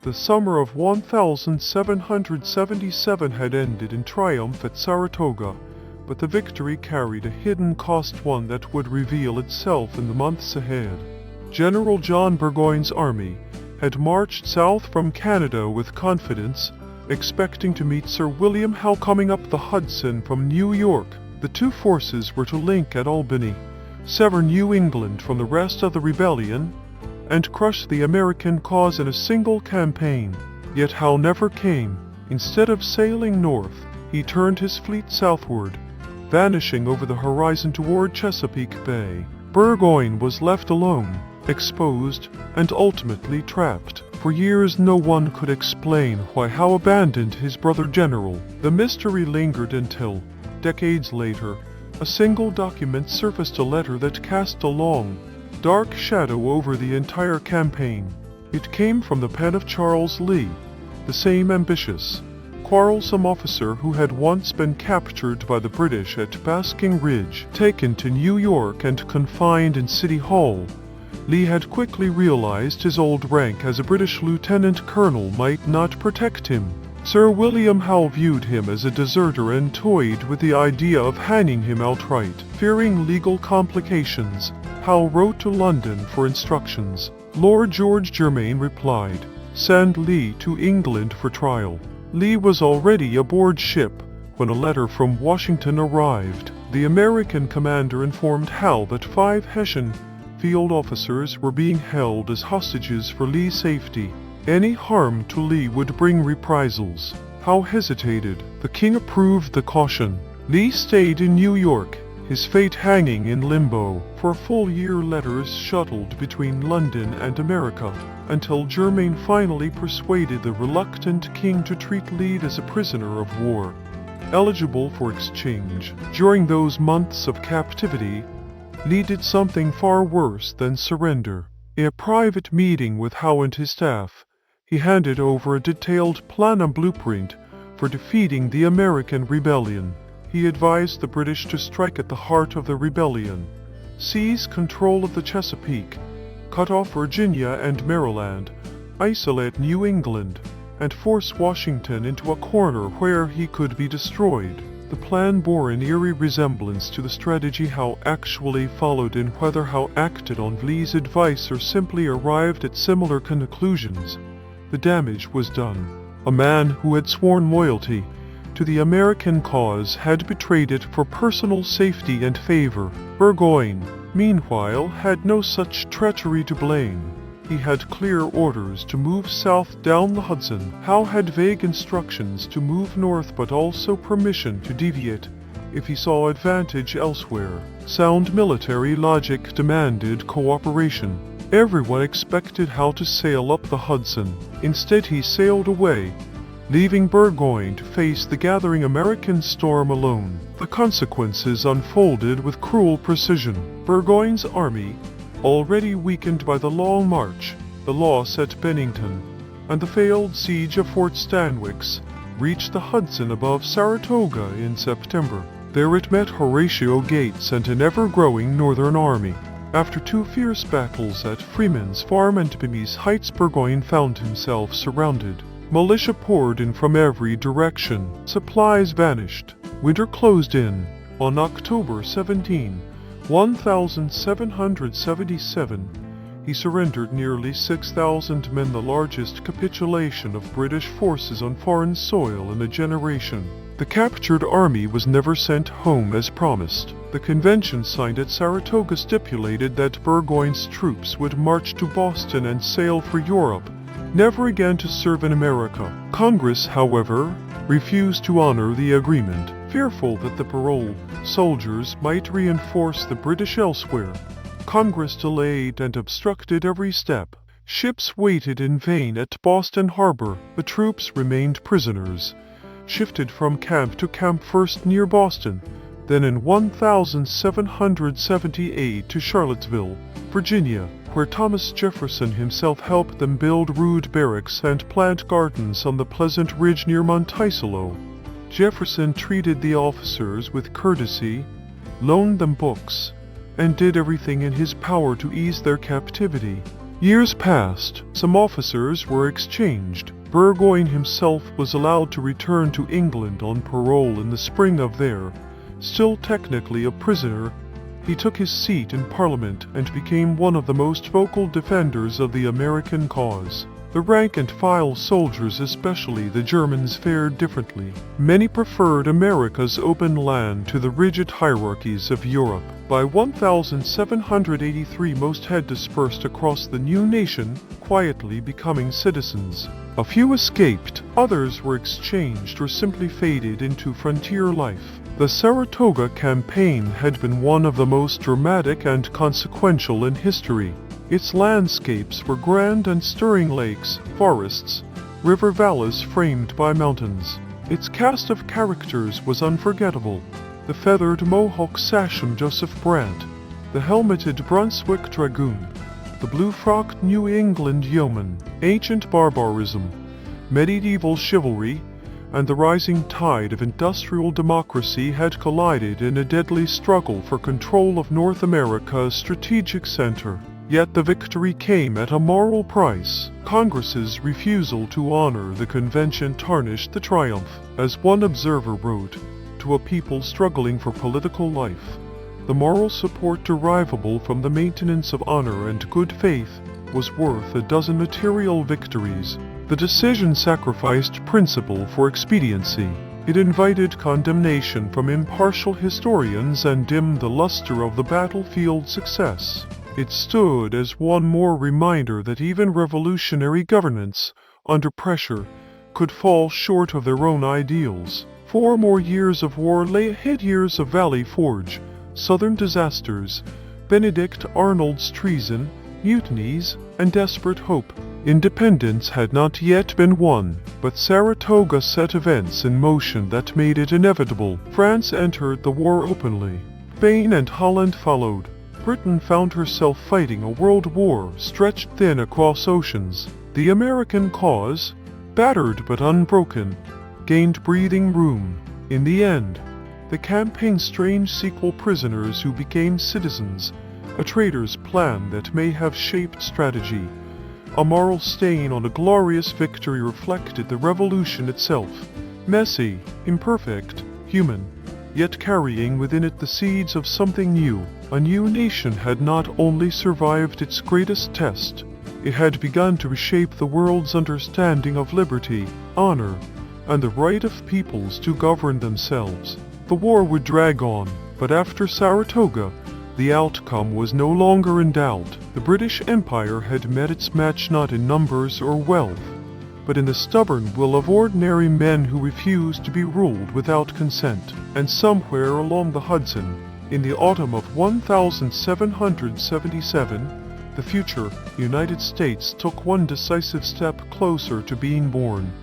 The summer of 1777 had ended in triumph at Saratoga, but the victory carried a hidden cost, one that would reveal itself in the months ahead. General John Burgoyne's army had marched south from Canada with confidence, expecting to meet Sir William Howe coming up the Hudson from New York. The two forces were to link at Albany, sever New England from the rest of the rebellion, and crush the American cause in a single campaign. Yet Howe never came. Instead of sailing north, he turned his fleet southward, vanishing over the horizon toward Chesapeake Bay. Burgoyne was left alone, exposed, and ultimately trapped. For years no one could explain why Howe abandoned his brother general. The mystery lingered until, decades later, a single document surfaced, a letter that cast a long, dark shadow over the entire campaign. It came from the pen of Charles Lee, the same ambitious, quarrelsome officer who had once been captured by the British at Basking Ridge. Taken to New York and confined in City Hall, Lee had quickly realized his old rank as a British lieutenant colonel might not protect him. Sir William Howe viewed him as a deserter and toyed with the idea of hanging him outright. Fearing legal complications, Howe wrote to London for instructions. Lord George Germain replied, "Send Lee to England for trial." Lee was already aboard ship when a letter from Washington arrived. The American commander informed Howe that 5 Hessian field officers were being held as hostages for Lee's safety. Any harm to Lee would bring reprisals. Howe hesitated. The king approved the caution. Lee stayed in New York, his fate hanging in limbo. For a full year letters shuttled between London and America, until Germain finally persuaded the reluctant king to treat Lee as a prisoner of war, eligible for exchange. During those months of captivity, Lee did something far worse than surrender. In a private meeting with Howe and his staff, he handed over a detailed plan and blueprint for defeating the American rebellion. He advised the British to strike at the heart of the rebellion, seize control of the Chesapeake, cut off Virginia and Maryland, isolate New England, and force Washington into a corner where he could be destroyed. The plan bore an eerie resemblance to the strategy Howe actually followed, and whether Howe acted on Lee's advice or simply arrived at similar conclusions, the damage was done. A man who had sworn loyalty to the American cause had betrayed it for personal safety and favor. Burgoyne, meanwhile, had no such treachery to blame. He had clear orders to move south down the Hudson. Howe had vague instructions to move north, but also permission to deviate if he saw advantage elsewhere. Sound military logic demanded cooperation. Everyone expected Howe to sail up the Hudson. Instead, he sailed away, leaving Burgoyne to face the gathering American storm alone. The consequences unfolded with cruel precision. Burgoyne's army, already weakened by the long march, the loss at Bennington, and the failed siege of Fort Stanwix, reached the Hudson above Saratoga in September. There it met Horatio Gates and an ever-growing Northern army. After 2 fierce battles at Freeman's Farm and Bemis Heights, Burgoyne found himself surrounded. Militia poured in from every direction. Supplies vanished. Winter closed in. On October 17, 1777, he surrendered nearly 6,000 men, the largest capitulation of British forces on foreign soil in a generation. The captured army was never sent home as promised. The convention signed at Saratoga stipulated that Burgoyne's troops would march to Boston and sail for Europe, never again to serve in America. Congress, however, refused to honor the agreement, fearful that the parole soldiers might reinforce the British elsewhere. Congress delayed and obstructed every step. Ships waited in vain at Boston Harbor. The troops remained prisoners, shifted from camp to camp, first near Boston, then in 1778 to Charlottesville, Virginia, where Thomas Jefferson himself helped them build rude barracks and plant gardens on the Pleasant Ridge near Monticello. Jefferson treated the officers with courtesy, loaned them books, and did everything in his power to ease their captivity. Years passed, some officers were exchanged. Burgoyne himself was allowed to return to England on parole in the spring of there. Still technically a prisoner, he took his seat in Parliament and became one of the most vocal defenders of the American cause. The rank-and-file soldiers, especially the Germans, fared differently. Many preferred America's open land to the rigid hierarchies of Europe. By 1783 most had dispersed across the new nation, quietly becoming citizens. A few escaped, others were exchanged or simply faded into frontier life. The Saratoga Campaign had been one of the most dramatic and consequential in history. Its landscapes were grand and stirring lakes, forests, river valleys framed by mountains. Its cast of characters was unforgettable. The feathered Mohawk sachem Joseph Brant, the helmeted Brunswick dragoon, the blue-frocked New England yeoman, ancient barbarism, medieval chivalry, and the rising tide of industrial democracy had collided in a deadly struggle for control of North America's strategic center. Yet the victory came at a moral price. Congress's refusal to honor the convention tarnished the triumph. As one observer wrote, to a people struggling for political life, the moral support derivable from the maintenance of honor and good faith was worth a dozen material victories. The decision sacrificed principle for expediency. It invited condemnation from impartial historians and dimmed the luster of the battlefield success. It stood as one more reminder that even revolutionary governments, under pressure, could fall short of their own ideals. 4 more years of war lay ahead, years of Valley Forge, Southern disasters, Benedict Arnold's treason, mutinies, and desperate hope. Independence had not yet been won, but Saratoga set events in motion that made it inevitable. France entered the war openly. Spain and Holland followed. Britain found herself fighting a world war stretched thin across oceans. The American cause, battered but unbroken, gained breathing room. In the end, the campaign's strange sequel, prisoners who became citizens, a traitor's plan that may have shaped strategy, a moral stain on a glorious victory, reflected the revolution itself. Messy, imperfect, human, yet carrying within it the seeds of something new. A new nation had not only survived its greatest test, it had begun to reshape the world's understanding of liberty, honor, and the right of peoples to govern themselves. The war would drag on, but after Saratoga, the outcome was no longer in doubt. The British Empire had met its match not in numbers or wealth, but in the stubborn will of ordinary men who refused to be ruled without consent. And somewhere along the Hudson, in the autumn of 1777, the future United States took one decisive step closer to being born.